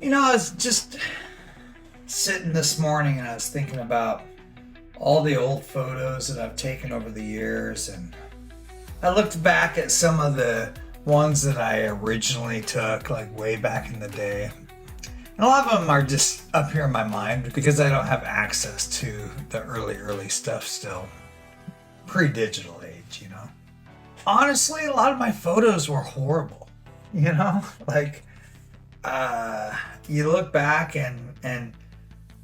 I was just sitting this morning and I was thinking about all the old photos that I've taken over the years, and I looked back at some of the ones that I originally took, like way back in the day. And a lot of them are just up here in my mind because I don't have access to the early stuff still. Pre-digital age. Honestly, a lot of my photos were horrible, like you look back and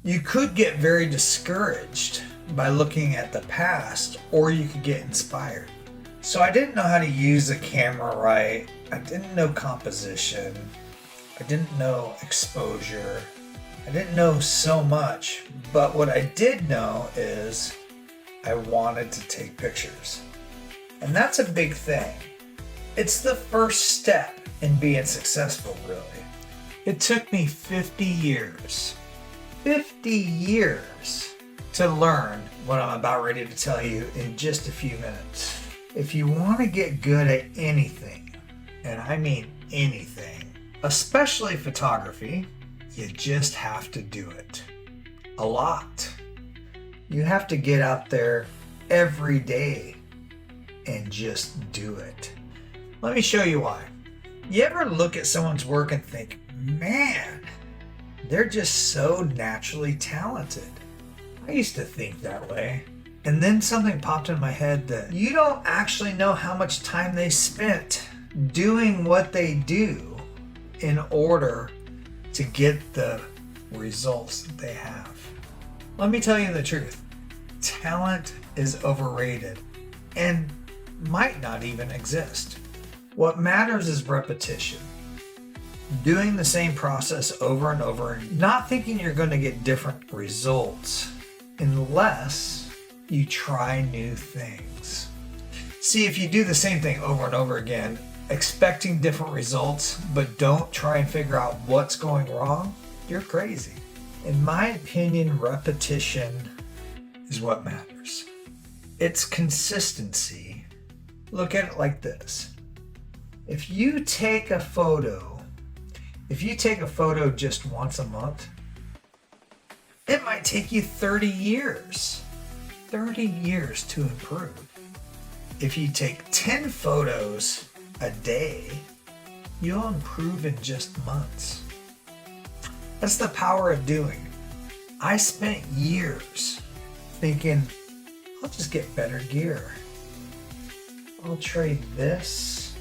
you could get very discouraged by looking at the past, or you could get inspired. So I didn't know how to use a camera right. I didn't know composition. I didn't know exposure. I didn't know so much, but what I did know is I wanted to take pictures. And that's a big thing. It's the first step in being successful, really. It took me 50 years to learn what I'm about ready to tell you in just a few minutes. If you want to get good at anything, and I mean anything, especially photography, you just have to do it. A lot. You have to get out there every day and just do it. Let me show you why. You ever look at someone's work and think, man, they're just so naturally talented? I used to think that way. And then something popped in my head that you don't actually know how much time they spent doing what they do in order to get the results that they have. Let me tell you the truth. Talent is overrated and might not even exist. What matters is repetition. Doing the same process over and over and not thinking you're going to get different results unless you try new things. See, if you do the same thing over and over again, expecting different results, but don't try and figure out what's going wrong, you're crazy. In my opinion, repetition is what matters. It's consistency. Look at it like this. If you take a photo just once a month, it might take you 30 years. 30 years to improve. If you take 10 photos a day, you'll improve in just months. That's the power of doing. I spent years thinking, I'll just get better gear. I'll trade this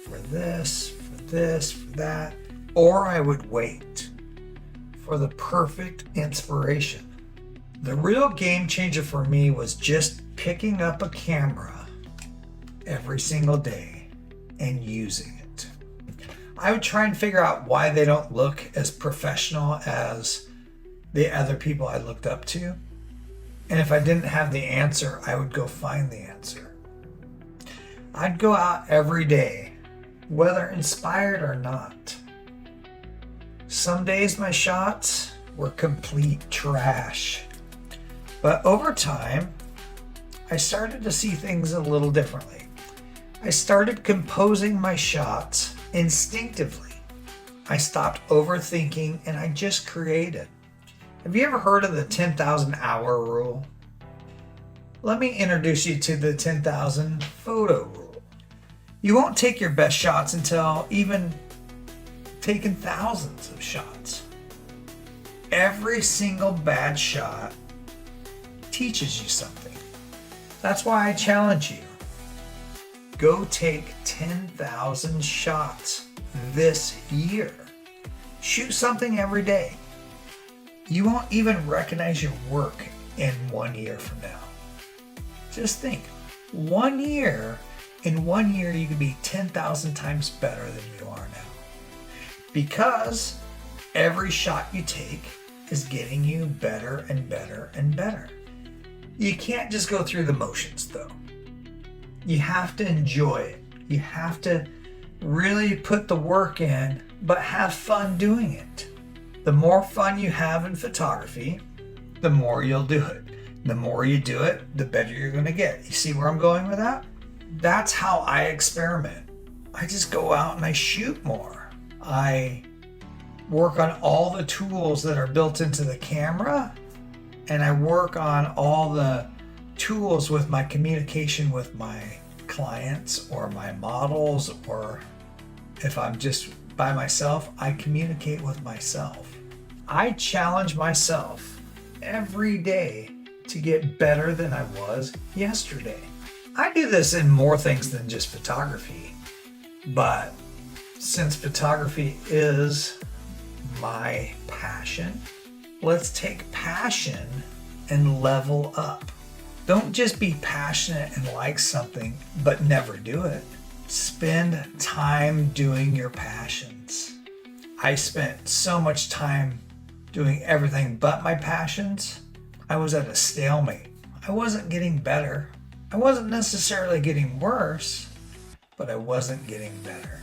for this, for this, for that. Or I would wait for the perfect inspiration. The real game changer for me was just picking up a camera every single day and using it. I would try and figure out why they don't look as professional as the other people I looked up to. And if I didn't have the answer, I would go find the answer. I'd go out every day, whether inspired or not. Some days my shots were complete trash. But over time, I started to see things a little differently. I started composing my shots instinctively. I stopped overthinking and I just created. Have you ever heard of the 10,000 hour rule? Let me introduce you to the 10,000 photo rule. You won't take your best shots until even taken thousands of shots. Every single bad shot teaches you something. That's why I challenge you. Go take 10,000 shots this year. Shoot something every day. You won't even recognize your work in 1 year from now. Just think, 1 year, in 1 year you could be 10,000 times better than you are now. Because every shot you take is getting you better and better and better. You can't just go through the motions though. You have to enjoy it. You have to really put the work in, but have fun doing it. The more fun you have in photography, the more you'll do it. The more you do it, the better you're going to get. You see where I'm going with that? That's how I experiment. I just go out and I shoot more. I work on all the tools that are built into the camera, and I work on all the tools with my communication with my clients or my models, or if I'm just by myself, I communicate with myself. I challenge myself every day to get better than I was yesterday. I do this in more things than just photography, but since photography is my passion, let's take passion and level up. Don't just be passionate and like something, but never do it. Spend time doing your passions. I spent so much time doing everything but my passions. I was at a stalemate. I wasn't getting better. I wasn't necessarily getting worse, but I wasn't getting better.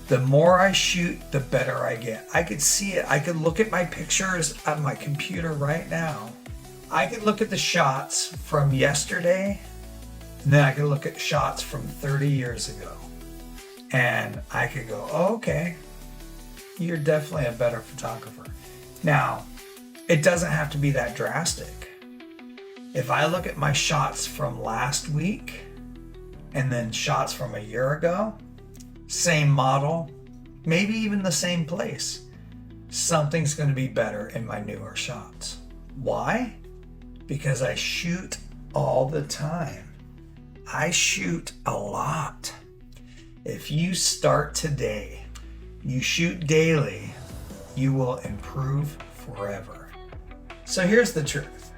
The more I shoot, the better I get. I could see it. I could look at my pictures on my computer right now. I could look at the shots from yesterday, and then I could look at shots from 30 years ago. And I could go, oh, okay, you're definitely a better photographer. Now, it doesn't have to be that drastic. If I look at my shots from last week and then shots from a year ago, same model, maybe even the same place, something's going to be better in my newer shots. Why? Because I shoot all the time. I shoot a lot. If you start today, you shoot daily, you will improve forever. So here's the truth.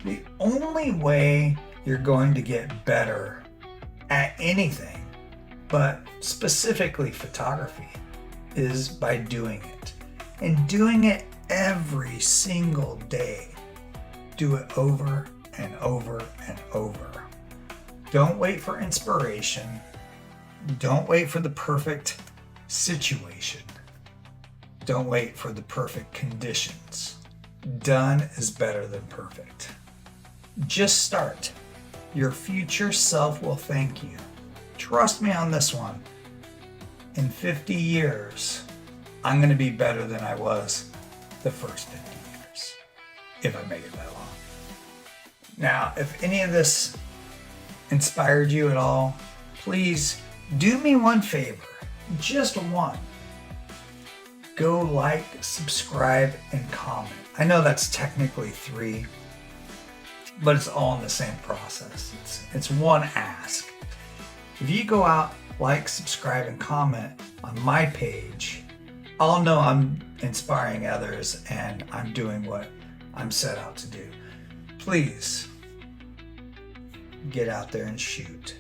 The only way you're going to get better at anything, but specifically photography, is by doing it. And doing it every single day. Do it over and over and over. Don't wait for inspiration. Don't wait for the perfect situation. Don't wait for the perfect conditions. Done is better than perfect. Just start. Your future self will thank you. Trust me on this one. In 50 years, I'm going to be better than I was the first 50 years, if I make it that long. Now, if any of this inspired you at all, please do me one favor, just one. Go like, subscribe, and comment. I know that's technically 3, but it's all in the same process. It's one ask. If you go out, like, subscribe, and comment on my page, I'll know I'm inspiring others and I'm doing what I'm set out to do. Please get out there and shoot.